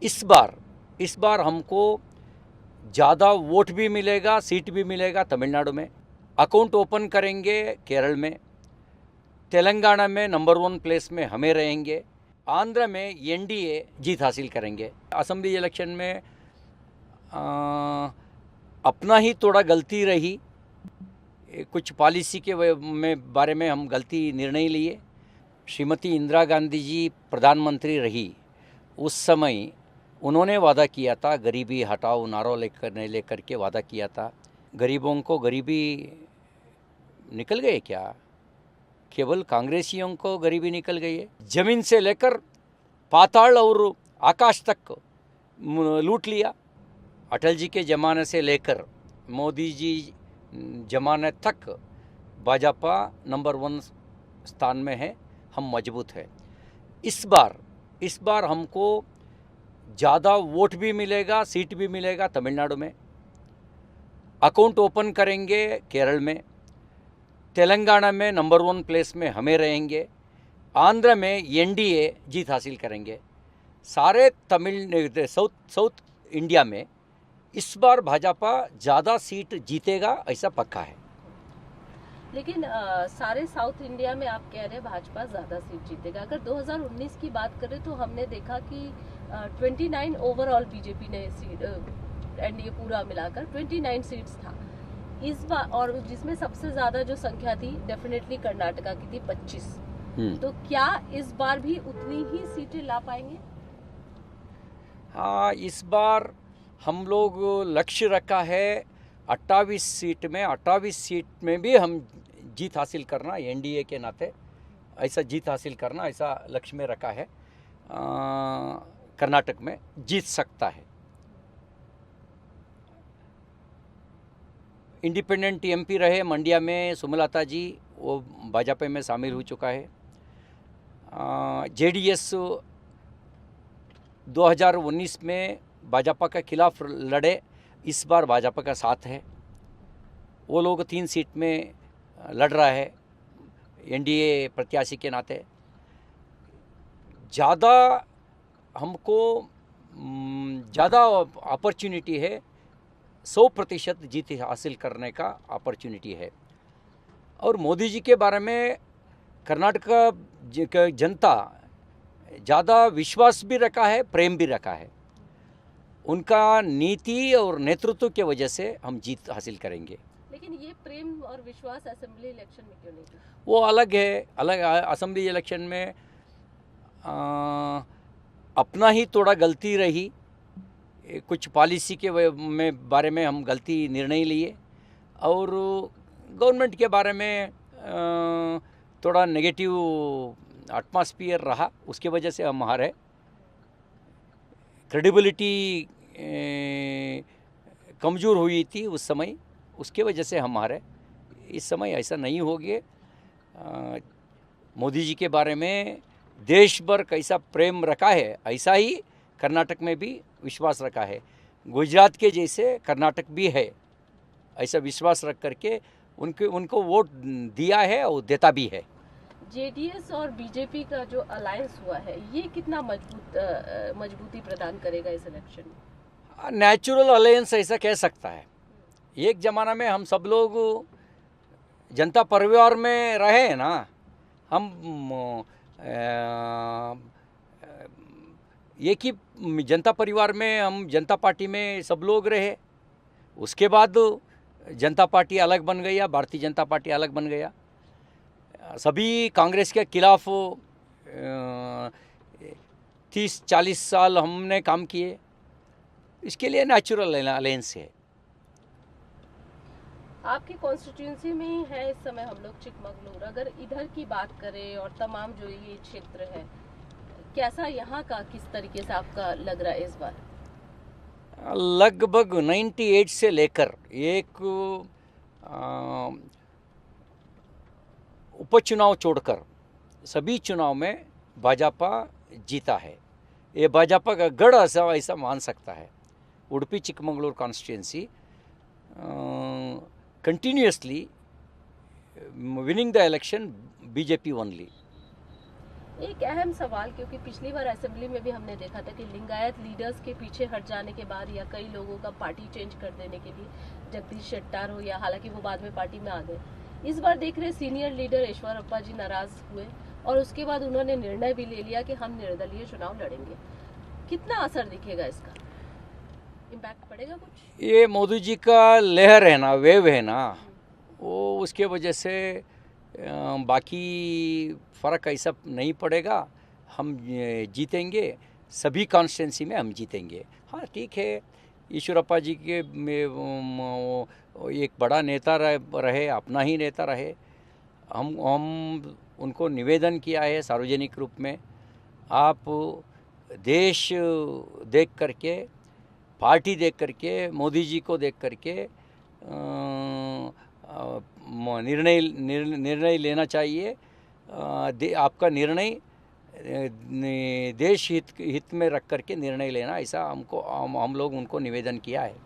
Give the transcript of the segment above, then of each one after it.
इस बार हमको ज़्यादा वोट भी मिलेगा, सीट भी मिलेगा तमिलनाडु में। अकाउंट ओपन करेंगे केरल में, तेलंगाना में नंबर 1 प्लेस में हमें रहेंगे, आंध्र में एनडीए जीत हासिल करेंगे। असेंबली इलेक्शन में अपना ही थोड़ा गलती रही, कुछ पॉलिसी के बारे में हम गलती निर्णय लिए। श्रीमती इंदिरा गांधी जी प्रधानमंत्री रही उस समय उन्होंने वादा किया था, गरीबी हटाओ नारा लेकर के वादा किया था। गरीबों को गरीबी निकल गए क्या? केवल कांग्रेसियों को गरीबी निकल गई है। जमीन से लेकर पाताल और आकाश तक लूट लिया। अटल जी के ज़माने से लेकर मोदी जी ज़माने तक भाजपा नंबर 1 स्थान में है, हम मजबूत है। इस बार हमको ज़्यादा वोट भी मिलेगा, सीट भी मिलेगा तमिलनाडु में। अकाउंट ओपन करेंगे केरल में, तेलंगाना में नंबर 1 प्लेस में हमें रहेंगे, आंध्र में एनडीए जीत हासिल करेंगे। सारे साउथ इंडिया में इस बार भाजपा ज़्यादा सीट जीतेगा, ऐसा पक्का है। लेकिन सारे साउथ इंडिया में आप कह रहे हैं भाजपा ज्यादा सीट जीतेगा। अगर 2019 की बात करें तो हमने देखा कि 29 ओवरऑल बीजेपी ने सीट, एनडीए पूरा मिलाकर 29 सीट्स था इस बार, और जिसमें सबसे ज्यादा जो संख्या थी डेफिनेटली कर्नाटका की थी 25। तो क्या इस बार भी उतनी ही सीटें ला पाएंगे? हाँ, इस बार हम लोग लक्ष्य रखा है 28 सीट में भी हम जीत हासिल करना, एनडीए के नाते ऐसा जीत हासिल करना, ऐसा लक्ष्य में रखा है। कर्नाटक में जीत सकता है। इंडिपेंडेंट एमपी रहे मंड्या में सुमलता जी, वो भाजपा में शामिल हो चुका है। जेडीएस 2019 में भाजपा के खिलाफ लड़े, इस बार भाजपा का साथ है। वो लोग 3 सीट में लड़ रहा है एनडीए प्रत्याशी के नाते। ज़्यादा हमको ज़्यादा अपॉर्चुनिटी है, 100% जीत हासिल करने का अपॉर्चुनिटी है। और मोदी जी के बारे में कर्नाटक का जनता ज़्यादा विश्वास भी रखा है, प्रेम भी रखा है। उनका नीति और नेतृत्व के वजह से हम जीत हासिल करेंगे। लेकिन ये प्रेम और विश्वास असेंबली इलेक्शन में क्यों नहीं? वो अलग है, अलग। असेंबली इलेक्शन में अपना ही थोड़ा गलती रही, कुछ पॉलिसी के बारे में हम गलती निर्णय लिए, और गवर्नमेंट के बारे में थोड़ा नेगेटिव एटमॉस्फेयर रहा, उसके वजह से हम हारे। क्रेडिबिलिटी कमज़ोर हुई थी उस समय, उसके वजह से हम हारे। इस समय ऐसा नहीं होगी। मोदी जी के बारे में देश भर कैसा प्रेम रखा है, ऐसा ही कर्नाटक में भी विश्वास रखा है। गुजरात के जैसे कर्नाटक भी है, ऐसा विश्वास रख करके उनको वोट दिया है और देता भी है। जेडीएस और बीजेपी का जो अलायंस हुआ है, ये कितना मजबूती प्रदान करेगा इस इलेक्शन में? नेचुरल अलायंस ऐसा कह सकता है। एक ज़माना में हम सब लोग जनता परिवार में रहे हैं ना, हम एक ही जनता परिवार में, हम जनता पार्टी में सब लोग रहे। उसके बाद जनता पार्टी अलग बन गया, भारतीय जनता पार्टी अलग बन गया। सभी कांग्रेस के खिलाफ 30-40 साल हमने काम किए, इसके लिए नेचुरल अलायंस है। आपकी कॉन्स्टिट्यूंसी में ही है इस समय हम लोग चिकमगलूर। अगर इधर की बात करें और तमाम जो ये क्षेत्र है, कैसा यहाँ का किस तरीके से आपका लग रहा है इस बार? लगभग 98 से लेकर एक उपचुनाव छोड़कर सभी चुनाव में भाजपा जीता है। ये भाजपा का गढ़ ऐसा मान सकता है। Udupi Chikmagalur constituency continuously winning the election BJP only. एक अहम सवाल, क्योंकि पिछली बार असेंबली में भी हमने देखा था कि लिंगायत लीडर्स के पीछे हट जाने के बाद या कई लोगों का पार्टी चेंज कर देने के लिए, जगदीश शेट्टार हो या, हालांकि वो बाद में पार्टी में आ गए, इस बार देख रहे सीनियर लीडर ईश्वरप्पा जी नाराज हुए और उसके बाद उन्होंने निर्णय भी ले लिया कि हम निर्दलीय चुनाव लड़ेंगे। कितना असर दिखेगा इसका, इम्पैक्ट पड़ेगा कुछ? ये मोदी जी का लहर है ना, वेव है ना, वो उसके वजह से बाकी फ़र्क ऐसा नहीं पड़ेगा। हम जीतेंगे, सभी कॉन्स्टिट्यूंसी में हम जीतेंगे। हाँ ठीक है, ईश्वरप्पा जी के एक बड़ा नेता रहे, अपना ही नेता रहे। हम उनको निवेदन किया है सार्वजनिक रूप में, आप देश देख करके, पार्टी देख करके, मोदी जी को देख करके निर्णय लेना चाहिए। आपका निर्णय देश हित में रख करके निर्णय लेना, ऐसा हम लोग उनको निवेदन किया है।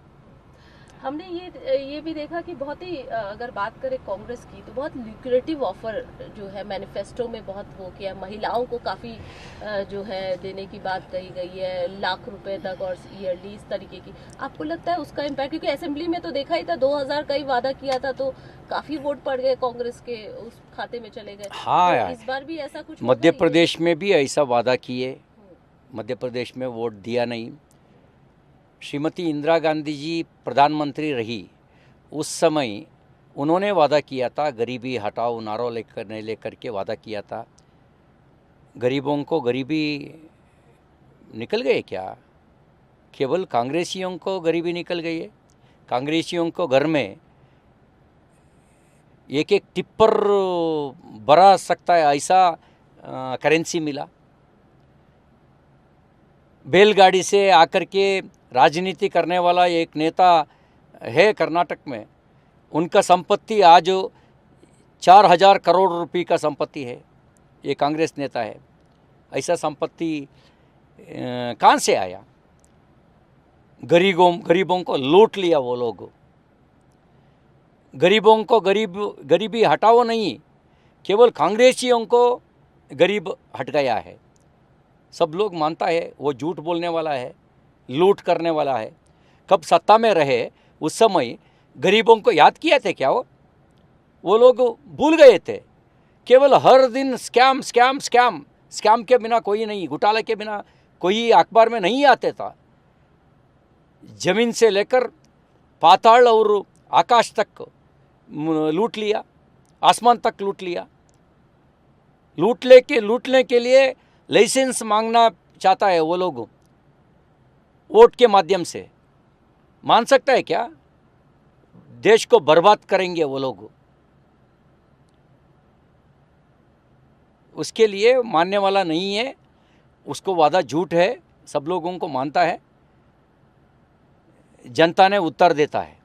हमने ये भी देखा कि बहुत ही, अगर बात करें कांग्रेस की, तो बहुत ल्यूक्रेटिव ऑफर जो है मैनिफेस्टो में बहुत वो किया, महिलाओं को काफ़ी जो है देने की बात कही गई है, लाख रुपए तक और ईयरली, इस तरीके की। आपको लगता है उसका इम्पैक्ट, क्योंकि असेंबली में तो देखा ही था 2000 का ही वादा किया था, तो काफ़ी वोट पड़ गए कांग्रेस के उस खाते में चले गए। हाँ तो इस बार भी ऐसा कुछ मध्य प्रदेश में भी ऐसा वादा किए, मध्य प्रदेश में वोट दिया नहीं। श्रीमती इंदिरा गांधी जी प्रधानमंत्री रही, उस समय उन्होंने वादा किया था, गरीबी हटाओ नारा लेकर के वादा किया था। गरीबों को गरीबी निकल गए क्या? केवल कांग्रेसियों को गरीबी निकल गई है? कांग्रेसियों को घर में एक एक टिप्पर भरा सकता है ऐसा करेंसी मिला। बैलगाड़ी से आकर के राजनीति करने वाला एक नेता है कर्नाटक में, उनका संपत्ति आज 4000 करोड़ रुपए का संपत्ति है। ये कांग्रेस नेता है। ऐसा संपत्ति कहाँ से आया? गरीबों को लूट लिया वो लोग। गरीबों को गरीबी हटाओ नहीं, केवल कांग्रेसियों को गरीब हट गया है। सब लोग मानता है वो झूठ बोलने वाला है, लूट करने वाला है। कब सत्ता में रहे उस समय गरीबों को याद किए थे क्या? वो लोग भूल गए थे। केवल हर दिन स्कैम स्कैम स्कैम स्कैम के बिना कोई नहीं, घोटाले के बिना कोई अखबार में नहीं आते था। जमीन से लेकर पाताल और आकाश तक लूट लिया, आसमान तक लूट लिया। लूटने के लिए लाइसेंस मांगना चाहता है वो लोग, वोट के माध्यम से। मान सकता है क्या? देश को बर्बाद करेंगे वो लोग। उसके लिए मानने वाला नहीं है, उसको वादा झूठ है, सब लोगों को मानता है। जनता ने उत्तर देता है।